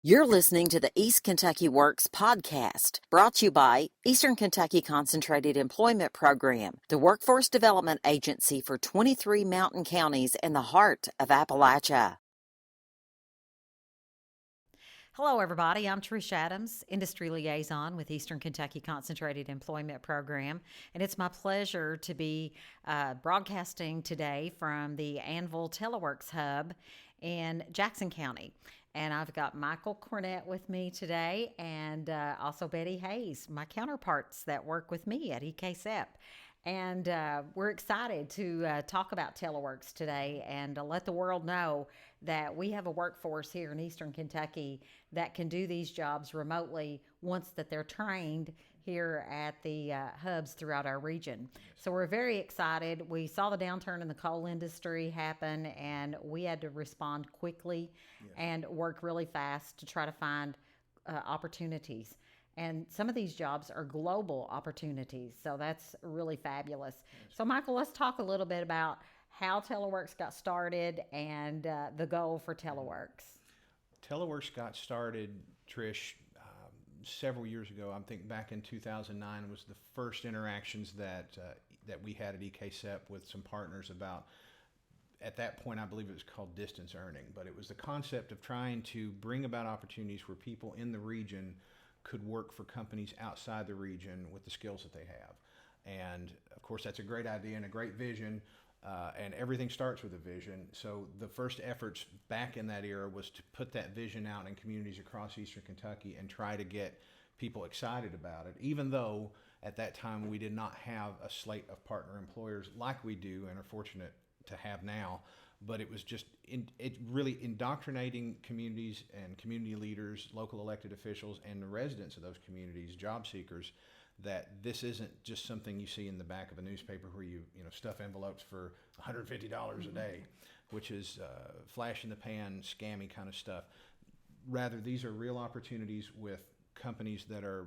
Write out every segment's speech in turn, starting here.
You're listening to the East Kentucky Works podcast, brought to you by Eastern Kentucky Concentrated Employment Program, the workforce development agency for 23 mountain counties in the heart of Appalachia. Hello, everybody. I'm Trish Adams, Industry Liaison with Eastern Kentucky Concentrated Employment Program, and it's my pleasure to be broadcasting today from the Annville Teleworks Hub in Jackson County. And I've got Michael Cornett with me today, and also Betty Hayes, my counterparts that work with me at EKCEP. And we're excited to talk about Teleworks today and let the world know that we have a workforce here in Eastern Kentucky that can do these jobs remotely once that they're trained here at the hubs throughout our region. So we're very excited. We saw the downturn in the coal industry happen, and we had to respond quickly and work really fast to try to find opportunities. And some of these jobs are global opportunities, so that's really fabulous. So, Michael, let's talk a little bit about how Teleworks got started and the goal for Teleworks. Teleworks got started, Trish, several years ago. I think back in 2009 was the first interactions that we had at EKCEP with some partners about. At that point, I believe it was called distance earning, but it was the concept of trying to bring about opportunities where people in the region could work for companies outside the region with the skills that they have. And of course, that's a great idea and a great vision, and everything starts with a vision. So the first efforts back in that era was to put that vision out in communities across Eastern Kentucky and try to get people excited about it, even though at that time we did not have a slate of partner employers like we do and are fortunate to have now. But it was just it really indoctrinating communities and community leaders, local elected officials, and the residents of those communities, job seekers, that this isn't just something you see in the back of a newspaper where you stuff envelopes for $150 a day, which is flash in the pan, scammy kind of stuff. Rather, these are real opportunities with companies that are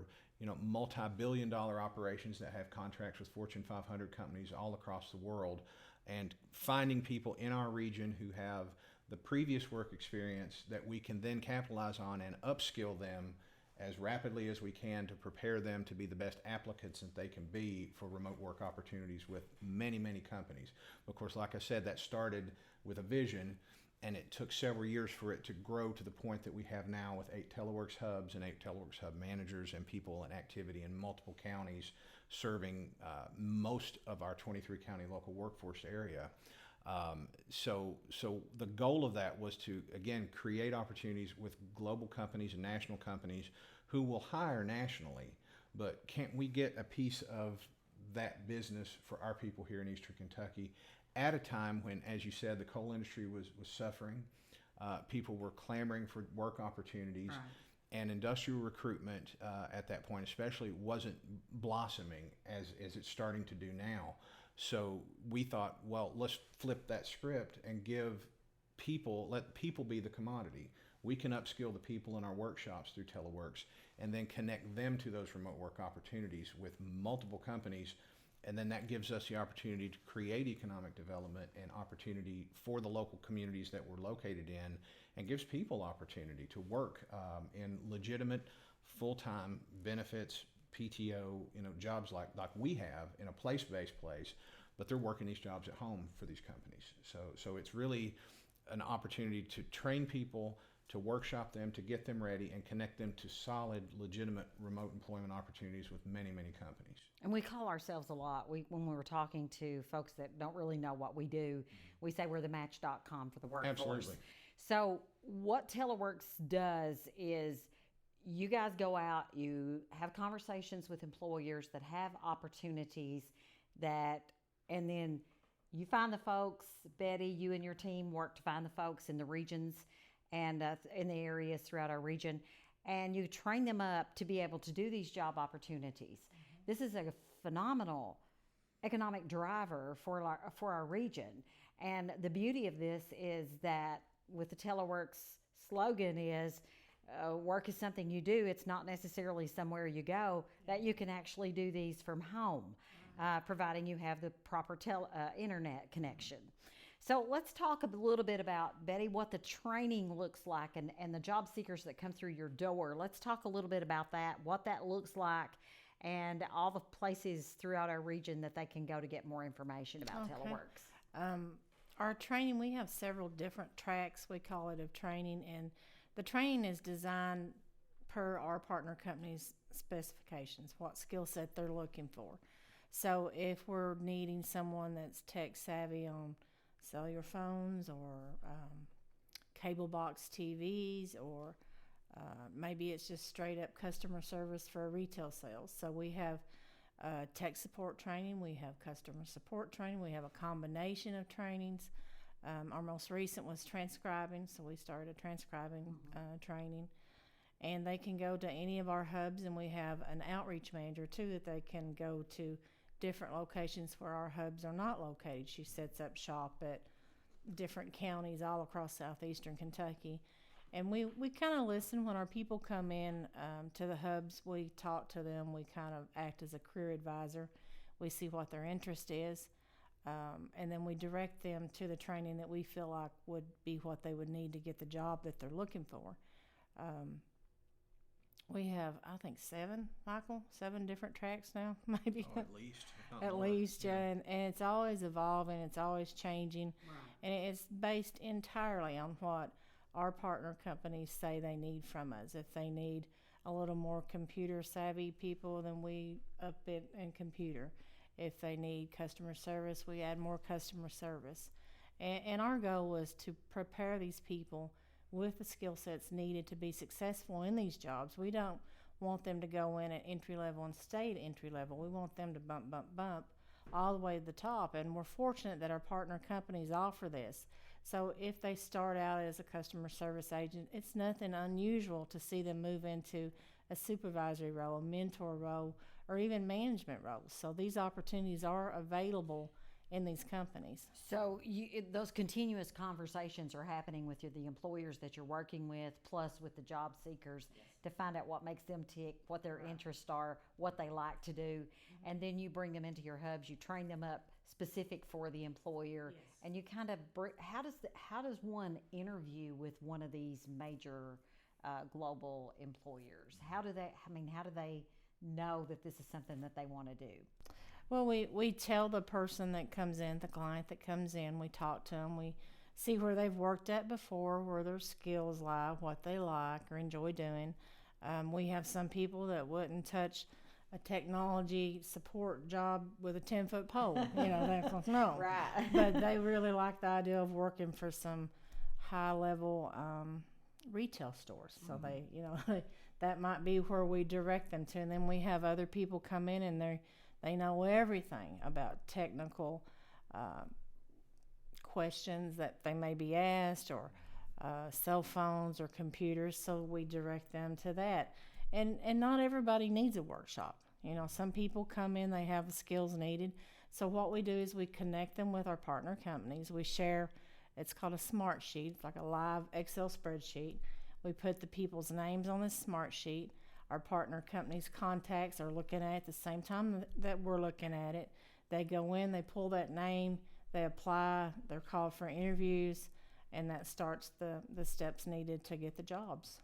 multi-billion-dollar operations that have contracts with Fortune 500 companies all across the world, and finding people in our region who have the previous work experience that we can then capitalize on and upskill them as rapidly as we can to prepare them to be the best applicants that they can be for remote work opportunities with many, many companies. Of course, like I said, that started with a vision, and it took several years for it to grow to the point that we have now with 8 Teleworks hubs and 8 Teleworks hub managers and people in activity in multiple counties serving most of our 23 county local workforce area. So the goal of that was to, again, create opportunities with global companies and national companies who will hire nationally, but can't we get a piece of that business for our people here in Eastern Kentucky at a time when, as you said, the coal industry was suffering, people were clamoring for work opportunities, right, and industrial recruitment at that point especially wasn't blossoming as it's starting to do now. So we thought, well, let's flip that script and let people be the commodity. We can upskill the people in our workshops through Teleworks and then connect them to those remote work opportunities with multiple companies. And then that gives us the opportunity to create economic development and opportunity for the local communities that we're located in, and gives people opportunity to work in legitimate, full-time benefits, PTO, jobs like we have in a place-based place, but they're working these jobs at home for these companies. So it's really an opportunity to train people, to workshop them, to get them ready, and connect them to solid, legitimate remote employment opportunities with many, many companies. And we call ourselves a lot. When we were talking to folks that don't really know what we do, we say we're the match.com for the workforce. Absolutely. So what Teleworks does is you guys go out, you have conversations with employers that have opportunities and then you find the folks. Betty, you and your team work to find the folks in the regions and in the areas throughout our region, and you train them up to be able to do these job opportunities. Mm-hmm. This is a phenomenal economic driver for our region. And the beauty of this is that with the Teleworks slogan is, work is something you do. It's not necessarily somewhere you go, that you can actually do these from home, providing you have the proper internet connection. So let's talk a little bit about, Betty, what the training looks like and the job seekers that come through your door. Let's talk a little bit about that, what that looks like, and all the places throughout our region that they can go to get more information about Teleworks. Our training, we have several different tracks, we call it, of training, and the training is designed per our partner company's specifications, what skill set they're looking for. So if we're needing someone that's tech savvy on cellular phones or cable box TVs, or maybe it's just straight up customer service for retail sales. So we have tech support training, we have customer support training, we have a combination of trainings. Our most recent was transcribing, so we started a transcribing training. And they can go to any of our hubs, and we have an outreach manager too that they can go to different locations where our hubs are not located. She sets up shop at different counties all across southeastern Kentucky. And we kind of listen when our people come in to the hubs. We talk to them. We kind of act as a career advisor. We see what their interest is. And then we direct them to the training that we feel like would be what they would need to get the job that they're looking for. We have, I think, 7 different tracks now, maybe. Oh, at least. At least, yeah. And it's always evolving, it's always changing. Right. And it's based entirely on what our partner companies say they need from us. If they need a little more computer savvy people, then we up it in computer. If they need customer service, we add more customer service. And our goal was to prepare these people with the skill sets needed to be successful in these jobs. We don't want them to go in at entry level and stay at entry level. We want them to bump all the way to the top. And we're fortunate that our partner companies offer this. So if they start out as a customer service agent, it's nothing unusual to see them move into a supervisory role, a mentor role, or even management roles. So these opportunities are available in these companies. So those continuous conversations are happening with the employers that you're working with, plus with the job seekers, to find out what makes them tick, what their interests are, what they like to do, and then you bring them into your hubs. You train them up specific for the employer, and you kind of how does one interview with one of these major global employers? How do they know that this is something that they want to do? Well, we tell the person that comes in, the client that comes in, we talk to them, we see where they've worked at before, where their skills lie, what they like or enjoy doing. We have some people that wouldn't touch a technology support job with a 10-foot pole. That's no. Right. But they really like the idea of working for some high-level retail stores. So that might be where we direct them to. And then we have other people come in and they know everything about technical questions that they may be asked, or cell phones or computers, so we direct them to that. And not everybody needs a workshop. Some people come in, they have the skills needed. So what we do is we connect them with our partner companies. We share, it's called a smart sheet. It's like a live Excel spreadsheet. We put the people's names on this smart sheet. Our partner company's contacts are looking at it at the same time that we're looking at it. They go in, they pull that name, they apply, they're called for interviews, and that starts the steps needed to get the jobs.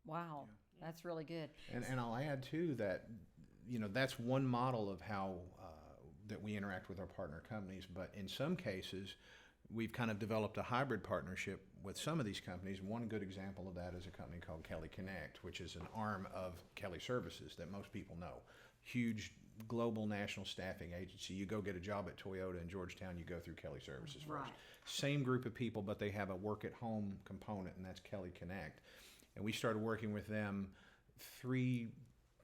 Wow, that's really good. And I'll add too that that's one model of how that we interact with our partner companies. But in some cases, we've kind of developed a hybrid partnership with some of these companies. One good example of that is a company called Kelly Connect, which is an arm of Kelly Services that most people know. Huge global national staffing agency. You go get a job at Toyota in Georgetown, you go through Kelly Services first. Right. Same group of people, but they have a work-at-home component, and that's Kelly Connect. And we started working with them three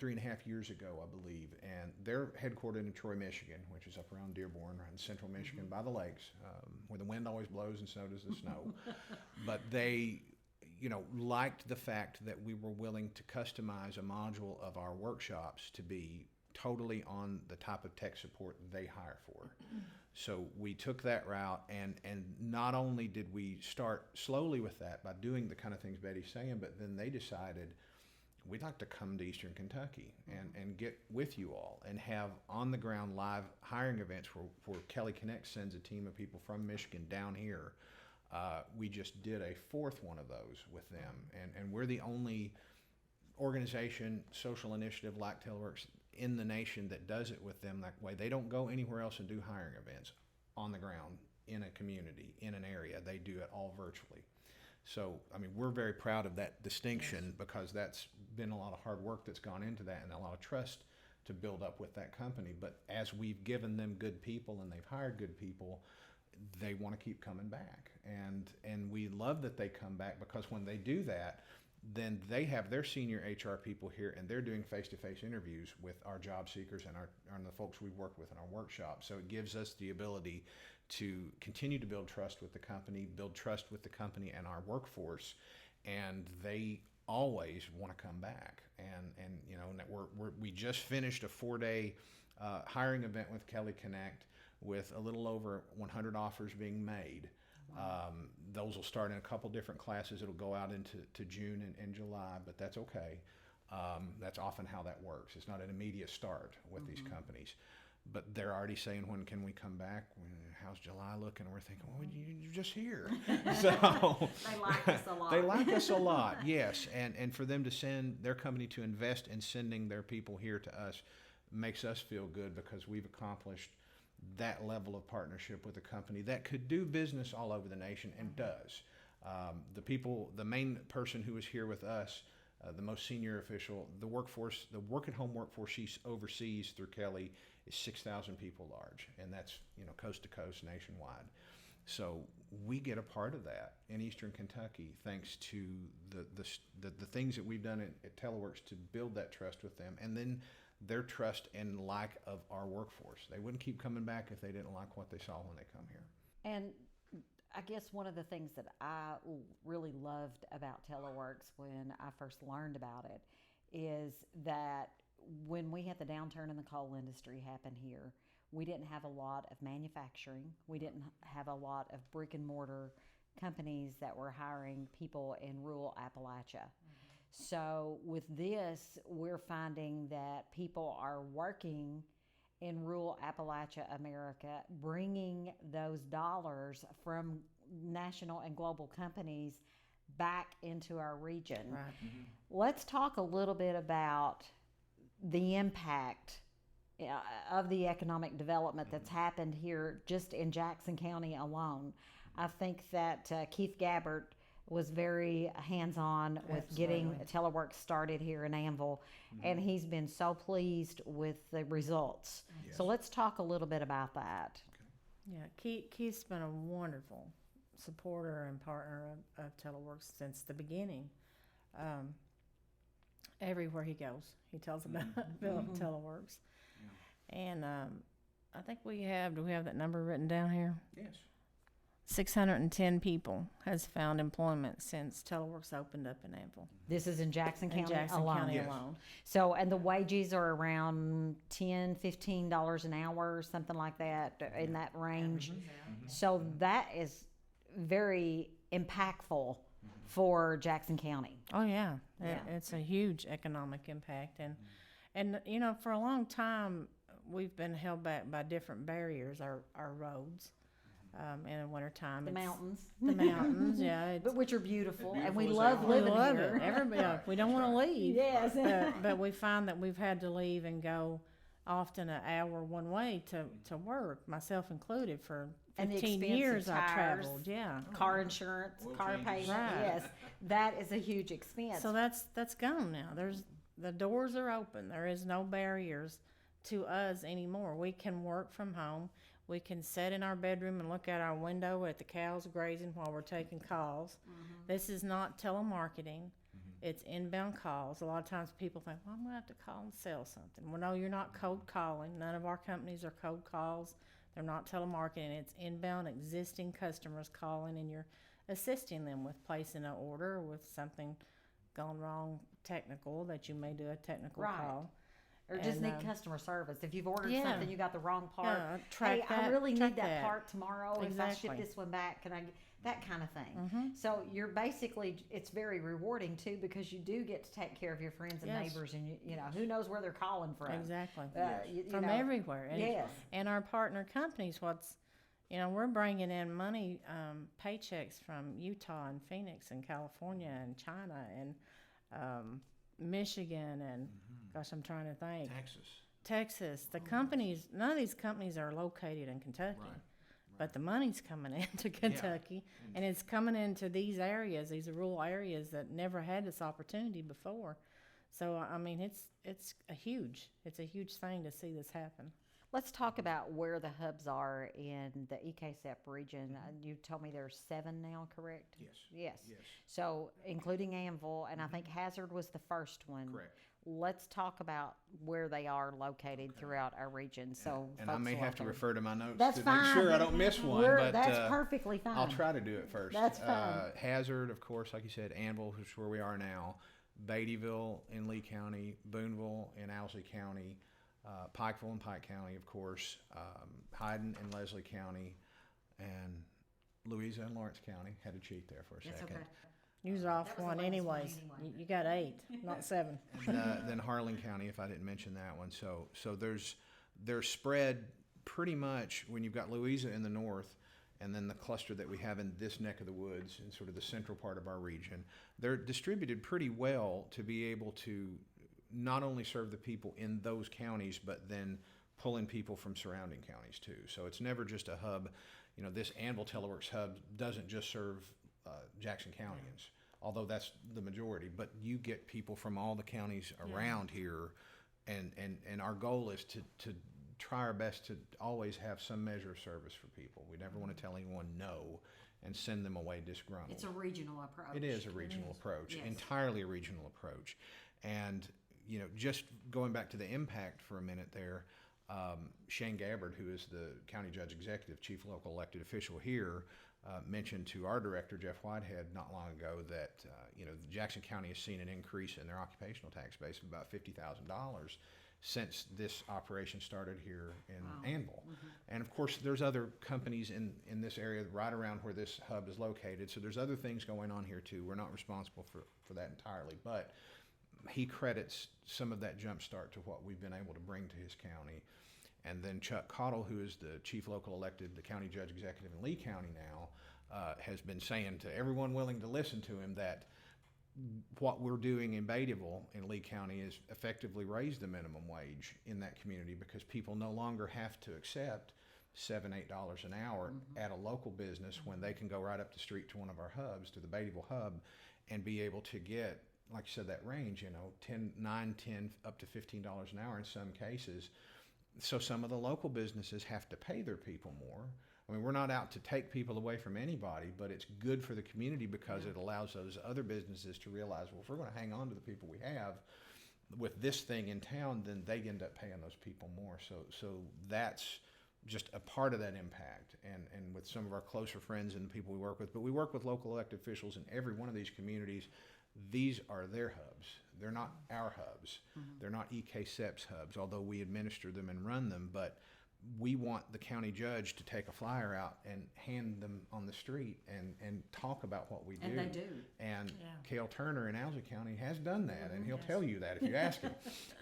and a half years ago, I believe, and they're headquartered in Troy, Michigan, which is up around Dearborn, around central Michigan, by the lakes, where the wind always blows and so does the snow. But they, liked the fact that we were willing to customize a module of our workshops to be totally on the type of tech support they hire for. So we took that route, and not only did we start slowly with that by doing the kind of things Betty's saying, but then they decided, we'd like to come to Eastern Kentucky and get with you all and have on-the-ground live hiring events where Kelly Connect sends a team of people from Michigan down here. We just did a fourth one of those with them, and we're the only organization, social initiative like Teleworks in the nation that does it with them that way. They don't go anywhere else and do hiring events on the ground in a community, in an area. They do it all virtually. So, I mean, we're very proud of that distinction because that's been a lot of hard work that's gone into that and a lot of trust to build up with that company. But as we've given them good people and they've hired good people, they want to keep coming back. And we love that they come back because when they do that, then they have their senior HR people here and they're doing face-to-face interviews with our job seekers and the folks we work with in our workshop. So it gives us the ability to continue to build trust with the company, build trust with the company and our workforce, and they always want to come back. And you know, we just finished a 4-day hiring event with Kelly Connect with a little over 100 offers being made. Those will start in a couple different classes. It'll go out into June and July, but that's okay. That's often how that works. It's not an immediate start with these companies. But they're already saying, when can we come back? How's July looking? And we're thinking, well, you're just here. So They like us a lot. They like us a lot, yes. And for them to send their company to invest in sending their people here to us makes us feel good because we've accomplished that level of partnership with a company that could do business all over the nation and does. The main person who is here with us, the most senior official, the work-at-home workforce she oversees through Kelly is 6,000 people large, and that's coast to coast nationwide. So we get a part of that in Eastern Kentucky thanks to the things that we've done at Teleworks to build that trust with them, and then their trust and like of our workforce. They wouldn't keep coming back if they didn't like what they saw when they come here. And I guess one of the things that I really loved about Teleworks when I first learned about it is that when we had the downturn in the coal industry happen here, we didn't have a lot of manufacturing. We didn't have a lot of brick and mortar companies that were hiring people in rural Appalachia. So with this, we're finding that people are working in rural Appalachia, America, bringing those dollars from national and global companies back into our region. Right. Let's talk a little bit about the impact of the economic development that's happened here just in Jackson County alone. I think that Keith Gabbert was very hands-on with getting Teleworks started here in Annville, and he's been so pleased with the results. Yes. So let's talk a little bit about that. Yeah, Keith's been a wonderful supporter and partner of Teleworks since the beginning. Everywhere he goes, he tells about Teleworks. Yeah. And I think do we have that number written down here? Yes. 610 people has found employment since Teleworks opened up in Annville. This is in Jackson County Jackson alone. County Yes. alone. So, and the wages are around $10, $15 an hour, something like that, in that range. So that is very impactful for Jackson County. Oh yeah, Yeah. It's a huge economic impact, and for a long time we've been held back by different barriers. Our roads. In the wintertime. The mountains. The mountains, yeah. But which are beautiful, and we beautiful as love they are. living We love here. it. Everybody, we don't want to leave. Yes. But we find that we've had to leave and go often an hour one way to work, myself included. For And the 15 expensive years I tires. traveled, yeah. Car insurance, Oil car changes. payment, Right. yes, that is a huge expense. So that's gone now. The doors are open. There is no barriers to us anymore. We can work from home. We can sit in our bedroom and look out our window at the cows grazing while we're taking calls. This is not telemarketing. It's inbound calls. A lot of times people think, well, I'm going to have to call and sell something. Well, no, you're not cold calling. None of our companies are cold calls. They're not telemarketing. It's inbound existing customers calling, and you're assisting them with placing an order with something gone wrong technical that you may do a technical Right. call. Or just And, need customer service. If you've ordered yeah. something, you got the wrong part. Yeah, track Hey, I that- really track need that that. part tomorrow. If I ship Exactly. this one back, can I? that kind of thing. So you're basically, it's very rewarding too, because you do get to take care of your friends and Yes. neighbors, and you know who knows where they're calling from. Exactly. You From know, everywhere. And, Yes. and our partner companies, we're bringing in money, paychecks from Utah and Phoenix and California and China and Michigan and, gosh, I'm trying to think. Texas. The companies, none of these companies are located in Kentucky. Right. But the money's coming into Kentucky, and it's coming into these areas, these rural areas that never had this opportunity before. So I mean, it's a huge thing to see this happen. Let's talk about where the hubs are in the EKCEP region. You told me there's 7 now, correct? Yes. Yes. So including Annville, and I think Hazard was the first one. Correct. Let's talk about where they are located throughout our region. So And I folks may will have to to- refer to my notes That's to fine. make sure I don't miss one. But that's perfectly fine. I'll try to do it first. That's fine. Hazard, of course, like you said, Annville, which is where we are now. Beattyville in Lee County, Booneville in Owsley County, Pikeville in Pike County, of course, Hyden in Leslie County, and Louisa in Lawrence County. Had to cheat there for a That's second. okay. You was off That was the one last one anyways. anyway. You got 8, not 7. Then Harlan County, if I didn't mention that one. So they're spread pretty much when you've got Louisa in the north, and then the cluster that we have in this neck of the woods in sort of the central part of our region. They're distributed pretty well to be able to not only serve the people in those counties, but then pull in people from surrounding counties too. So it's never just a hub. You know, this Annville Teleworks hub doesn't just serve Jackson Countyans, although that's the majority, but you get people from all the counties around here, and our goal is to try our best to always have some measure of service for people. We never want to tell anyone no and send them away disgruntled. It's a regional approach. It is a regional approach, Yes. entirely a regional approach. And, you know, just going back to the impact for a minute there, Shane Gabbard, who is the county judge executive, chief local elected official here, mentioned to our director, Jeff Whitehead, not long ago that, Jackson County has seen an increase in their occupational tax base of about $50,000 since this operation started here in Annville. And of course, there's other companies in this area right around where this hub is located. So there's other things going on here too. We're not responsible for that entirely, but he credits some of that jump start to what we've been able to bring to his county. And then Chuck Cottle, who is the chief local elected, the county judge executive in Lee County now, has been saying to everyone willing to listen to him that what we're doing in Beattyville in Lee County is effectively raise the minimum wage in that community, because people no longer have to accept $7-8 an hour at a local business when they can go right up the street to one of our hubs, to the Beattyville hub, and be able to get, like you said, that range, 9, 10, up to $15 an hour in some cases. So some of the local businesses have to pay their people more. I mean, we're not out to take people away from anybody, but it's good for the community because it allows those other businesses to realize, well, if we're going to hang on to the people we have with this thing in town, then they end up paying those people more. So that's just a part of that impact. And with some of our closer friends and the people we work with, but we work with local elected officials in every one of these communities. These are their hubs. They're not our hubs. They're not EKCEP's hubs, although we administer them and run them. But we want the county judge to take a flyer out and hand them on the street and talk about what we do. And they do. And Cale Turner in Owsley County has done that, and he'll tell you that if you ask him.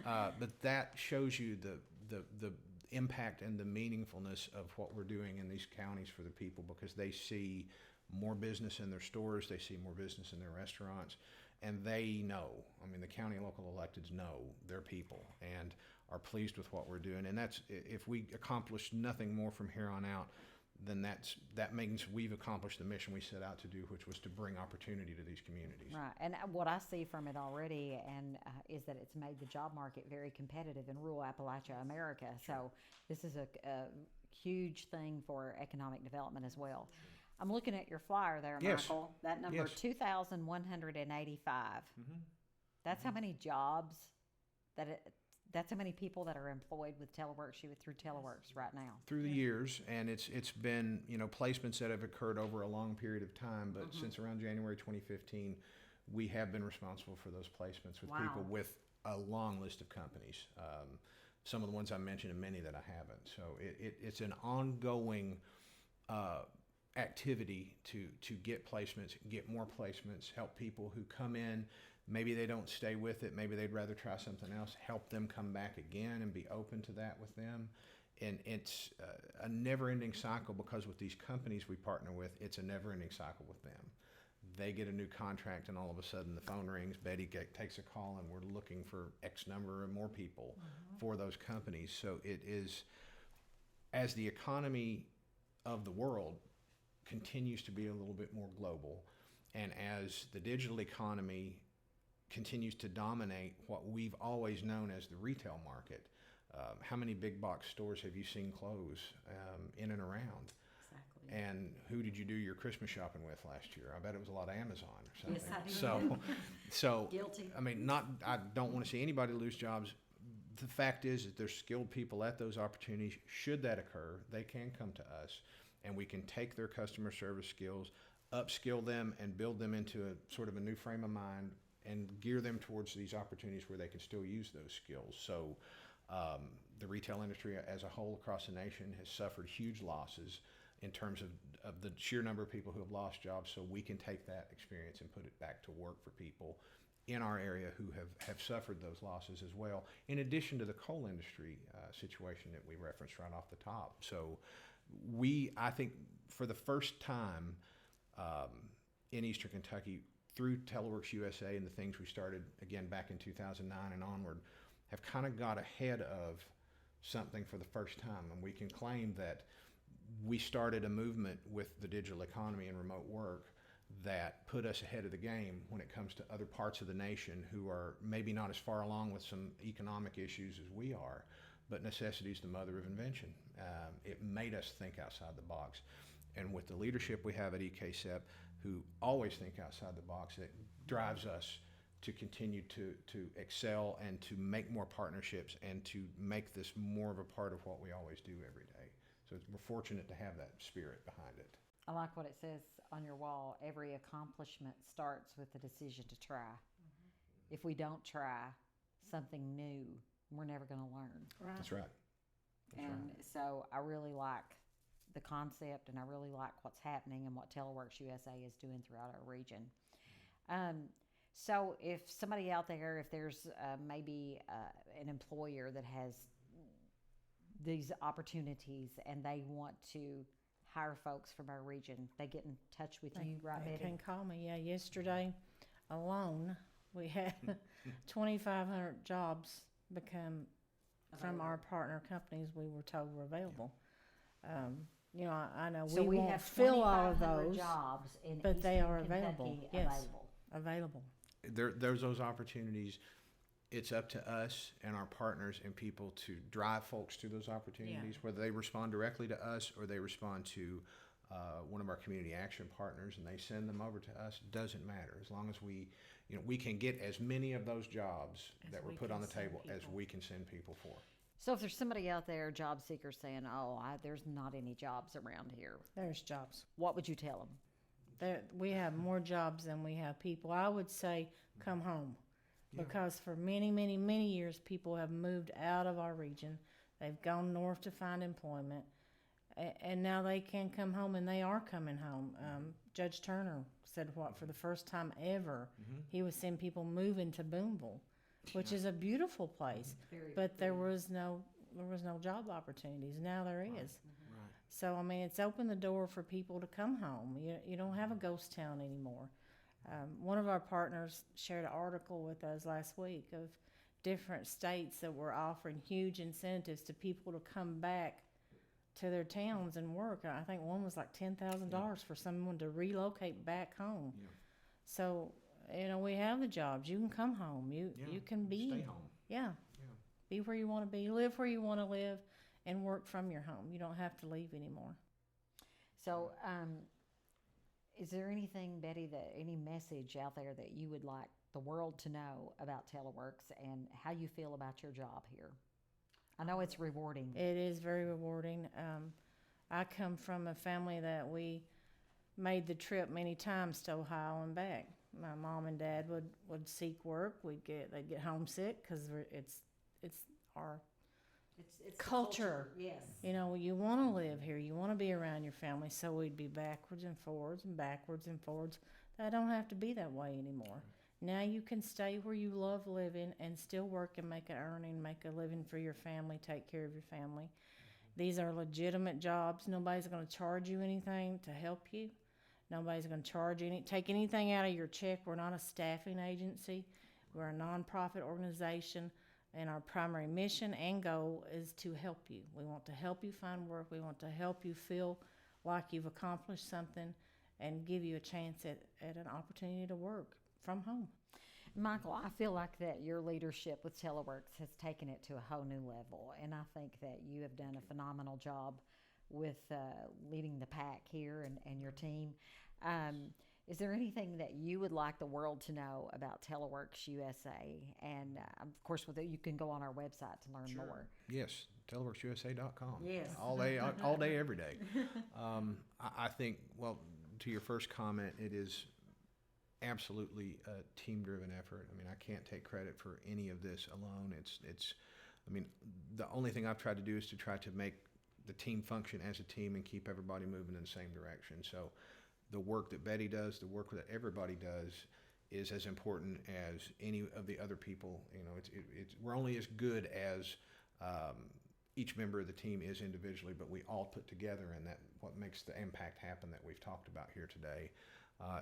But that shows you the impact and the meaningfulness of what we're doing in these counties for the people, because they see more business in their stores, they see more business in their restaurants, and they know, I mean, the county and local electeds know their people and are pleased with what we're doing. And that's, if we accomplish nothing more from here on out, then that means we've accomplished the mission we set out to do, which was to bring opportunity to these communities. Right, and what I see from it already is that it's made the job market very competitive in rural Appalachia, America. So this is a huge thing for economic development as well. I'm looking at your flyer there, Yes. Michael. That number, Yes. 2,185. That's how many jobs that's how many people that are employed with Teleworks, through Teleworks right now. Through the years, and it's been, placements that have occurred over a long period of time, but since around January 2015, we have been responsible for those placements with people with a long list of companies. Some of the ones I mentioned and many that I haven't. So it's an ongoing activity to get placements, get more placements, help people who come in. Maybe they don't stay with it. Maybe they'd rather try something else. Help them come back again and be open to that with them. And it's a never-ending cycle, because with these companies we partner with, it's a never-ending cycle with them. They get a new contract, and all of a sudden the phone rings. Betty takes a call, and we're looking for X number of more people for those companies. So it is, as the economy of the world continues to be a little bit more global, and as the digital economy continues to dominate what we've always known as the retail market. How many big box stores have you seen close in and around? Exactly. And who did you do your Christmas shopping with last year? I bet it was a lot of Amazon or something. Yes, I did. So Guilty. I mean, I don't want to see anybody lose jobs. The fact is that there's skilled people at those opportunities. Should that occur, they can come to us, and we can take their customer service skills, upskill them, and build them into a sort of a new frame of mind, and gear them towards these opportunities where they can still use those skills. So the retail industry as a whole across the nation has suffered huge losses in terms of the sheer number of people who have lost jobs. So we can take that experience and put it back to work for people in our area who have suffered those losses as well, in addition to the coal industry situation that we referenced right off the top. So I think for the first time in Eastern Kentucky, through Teleworks USA and the things we started again back in 2009 and onward, have kind of got ahead of something for the first time. And we can claim that we started a movement with the digital economy and remote work that put us ahead of the game when it comes to other parts of the nation who are maybe not as far along with some economic issues as we are, but necessity is the mother of invention. It made us think outside the box. And with the leadership we have at EKCEP, who always think outside the box, that drives us to continue to excel and to make more partnerships and to make this more of a part of what we always do every day. So we're fortunate to have that spirit behind it. I like what it says on your wall. Every accomplishment starts with the decision to try. If we don't try something new, we're never going to learn. Right. That's right. And so I really like the concept, and I really like what's happening and what Teleworks USA is doing throughout our region. So if somebody out there, if there's maybe an employer that has these opportunities and they want to hire folks from our region, they get in touch with you, right, They Betty? can call me. Yeah, yesterday alone we had 2,500 jobs become from our partner companies we were told were available. You know, I know So we won't have fill all of 2,500 those, jobs in but they Eastern are Kentucky available. Yes. available. available. There's those opportunities. It's up to us and our partners and people to drive folks to those opportunities, whether they respond directly to us or they respond to one of our community action partners and they send them over to us. Doesn't matter, as long as we can get as many of those jobs that were put on the table as we can send people for. So if there's somebody out there, job seekers, saying, there's not any jobs around here, There's jobs. what would you tell them? We have more jobs than we have people. I would say come home. Because for many, many, many years, people have moved out of our region. They've gone north to find employment. And now they can come home, and they are coming home. Judge Turner said for the first time ever, he was seeing people moving to Boonville, which is a beautiful place. But there was no job opportunities. Now there is. Right. So, I mean, it's opened the door for people to come home. You don't have a ghost town anymore. One of our partners shared an article with us last week of different states that were offering huge incentives to people to come back to their towns and work. I think one was like $10,000 for someone to relocate back home. Yeah. So, we have the jobs. You can come home. You can be. Stay home. Yeah. Be where you want to be. Live where you want to live and work from your home. You don't have to leave anymore. So, is there anything, Betty, any message out there that you would like the world to know about Teleworks and how you feel about your job here? I know it's rewarding. It is very rewarding. I come from a family that we made the trip many times to Ohio and back. My mom and dad would seek work. They'd get homesick because it's our It's the culture. Yes. You know, you want to live here, you want to be around your family, so we'd be backwards and forwards and backwards and forwards. That don't have to be that way anymore. Now you can stay where you love living and still work and make an earning, make a living for your family, take care of your family. These are legitimate jobs. Nobody's going to charge you anything to help you. Nobody's going to take anything out of your check. We're not a staffing agency. We're a nonprofit organization, and our primary mission and goal is to help you. We want to help you find work. We want to help you feel like you've accomplished something and give you a chance at an opportunity to work from home. Michael, I feel like that your leadership with Teleworks has taken it to a whole new level, and I think that you have done a phenomenal job with leading the pack here and your team. Is there anything that you would like the world to know about Teleworks USA? And of course, you can go on our website to learn more. Yes, teleworksusa.com. Yes. All day, every day. I think, well, to your first comment, it is absolutely a team-driven effort. I mean, I can't take credit for any of this alone. I mean, the only thing I've tried to do is to try to make the team function as a team and keep everybody moving in the same direction. So the work that Betty does, the work that everybody does, is as important as any of the other people. You know, we're only as good as each member of the team is individually, but we all put together, and that what makes the impact happen that we've talked about here today.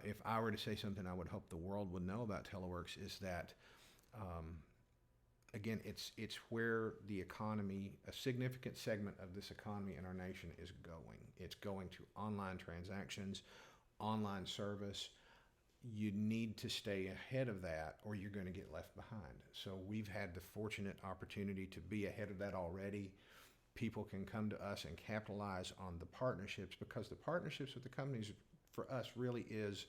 If I were to say something I would hope the world would know about Teleworks is that, again, it's where the economy, a significant segment of this economy in our nation is going. It's going to online transactions, online service. You need to stay ahead of that or you're going to get left behind. So we've had the fortunate opportunity to be ahead of that already. People can come to us and capitalize on the partnerships, because the partnerships with the companies for us really is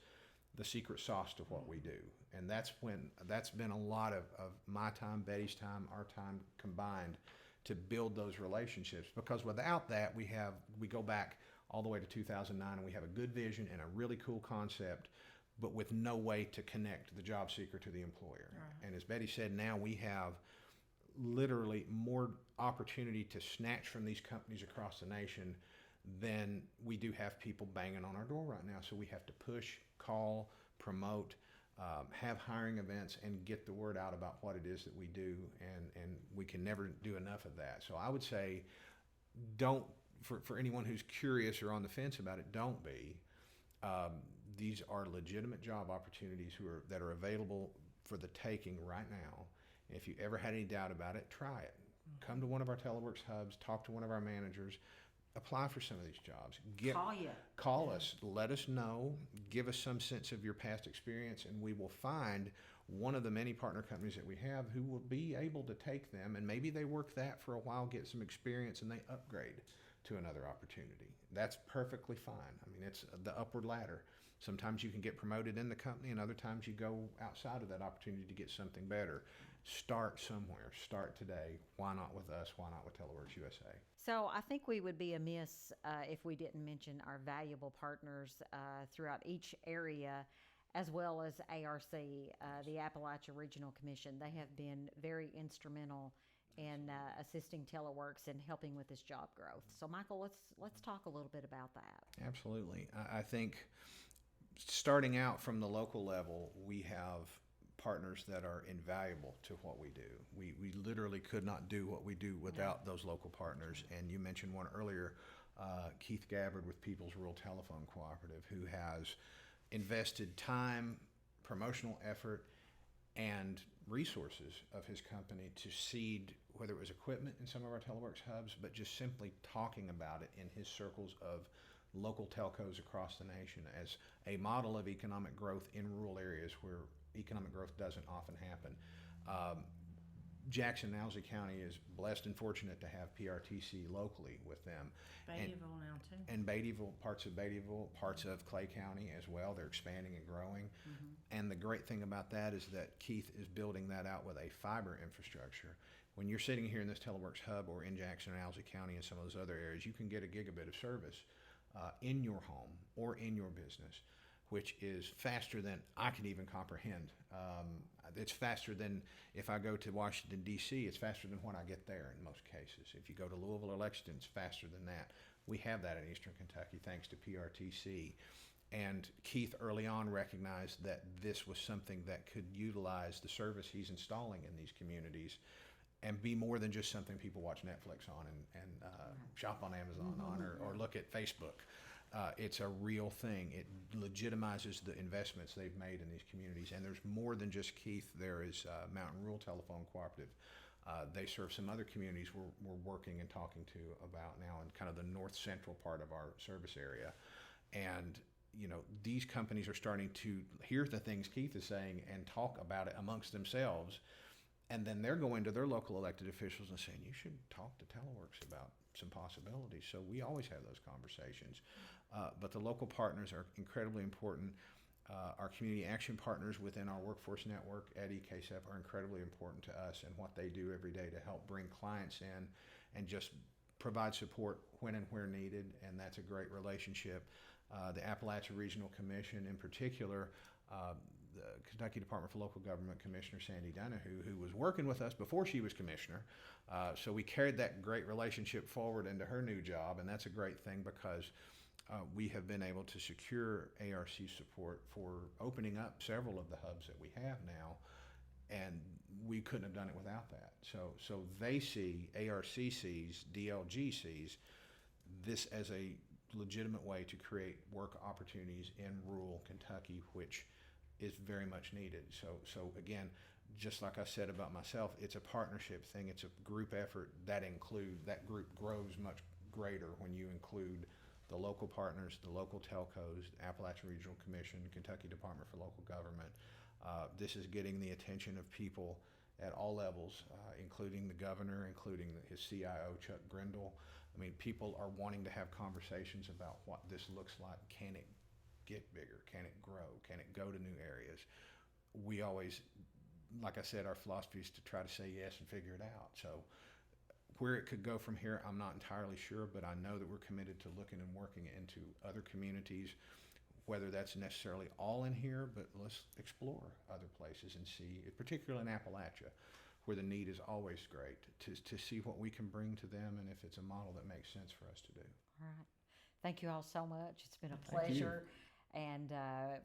the secret sauce to what we do. And that's been a lot of my time, Betty's time, our time combined to build those relationships. Because without that, we go back all the way to 2009 and we have a good vision and a really cool concept, but with no way to connect the job seeker to the employer. Right. And as Betty said, now we have literally more opportunity to snatch from these companies across the nation than we do have people banging on our door right now. So we have to push, call, promote, have hiring events, and get the word out about what it is that we do, and we can never do enough of that. So I would say, for anyone who's curious or on the fence about it, don't be. These are legitimate job opportunities that are available for the taking right now. If you ever had any doubt about it, try it. Come to one of our Teleworks hubs, talk to one of our managers, apply for some of these jobs. Call us, let us know, give us some sense of your past experience, and we will find one of the many partner companies that we have who will be able to take them, and maybe they work that for a while, get some experience, and they upgrade to another opportunity. That's perfectly fine. I mean, it's the upward ladder. Sometimes you can get promoted in the company, and other times you go outside of that opportunity to get something better. Start somewhere. Start today. Why not with us? Why not with Teleworks USA? So I think we would be amiss if we didn't mention our valuable partners throughout each area, as well as ARC, the Appalachia Regional Commission. They have been very instrumental in assisting Teleworks and helping with this job growth. So Michael, let's talk a little bit about that. Absolutely. I think starting out from the local level, we have partners that are invaluable to what we do. We literally could not do what we do without those local partners. And you mentioned one earlier, Keith Gabbard with People's Rural Telephone Cooperative, who has invested time, promotional effort, and resources of his company to seed, whether it was equipment in some of our Teleworks hubs, but just simply talking about it in his circles of local telcos across the nation as a model of economic growth in rural areas where economic growth doesn't often happen. Jackson and Owsley County is blessed and fortunate to have PRTC locally with them. Beattyville now too. And Beattyville, parts of Clay County as well. They're expanding and growing. Mm-hmm. And the great thing about that is that Keith is building that out with a fiber infrastructure. When you're sitting here in this Teleworks hub or in Jackson and Owsley County and some of those other areas, you can get a gigabit of service in your home or in your business, which is faster than I can even comprehend. It's faster than if I go to Washington, D.C., it's faster than when I get there in most cases. If you go to Louisville or Lexington, it's faster than that. We have that in Eastern Kentucky thanks to PRTC. And Keith early on recognized that this was something that could utilize the service he's installing in these communities and be more than just something people watch Netflix on and shop on Amazon on or look at Facebook. It's a real thing. It legitimizes the investments they've made in these communities. And there's more than just Keith. There is Mountain Rural Telephone Cooperative. They serve some other communities we're working and talking to about now in kind of the north central part of our service area. And these companies are starting to hear the things Keith is saying and talk about it amongst themselves. And then they're going to their local elected officials and saying, you should talk to Teleworks about some possibilities. So we always have those conversations. But the local partners are incredibly important. Our community action partners within our workforce network at EKCEP are incredibly important to us and what they do every day to help bring clients in and just provide support when and where needed. And that's a great relationship. The Appalachia Regional Commission in particular, the Kentucky Department for Local Government Commissioner Sandy Donahue, who was working with us before she was commissioner. So we carried that great relationship forward into her new job, and that's a great thing because we have been able to secure ARC support for opening up several of the hubs that we have now, and we couldn't have done it without that. So they see, ARC sees, DLG sees this as a legitimate way to create work opportunities in rural Kentucky, which is very much needed. So again, just like I said about myself, it's a partnership thing. It's a group effort that group grows much greater when you include the local partners, the local telcos, the Appalachian Regional Commission, Kentucky Department for Local Government. This is getting the attention of people at all levels, including the governor, including his CIO, Chuck Grindle. I mean, people are wanting to have conversations about what this looks like. Can it get bigger? Can it grow? Can it go to new areas? We always, like I said, our philosophy is to try to say yes and figure it out. So where it could go from here, I'm not entirely sure, but I know that we're committed to looking and working into other communities, whether that's necessarily all in here, but let's explore other places and see, particularly in Appalachia, where the need is always great, to see what we can bring to them and if it's a model that makes sense for us to do. All right. Thank you all so much. It's been a Thank you. pleasure. And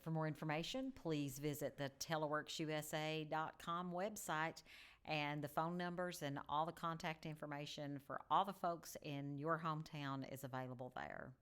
for more information, please visit the teleworksusa.com website, and the phone numbers and all the contact information for all the folks in your hometown is available there.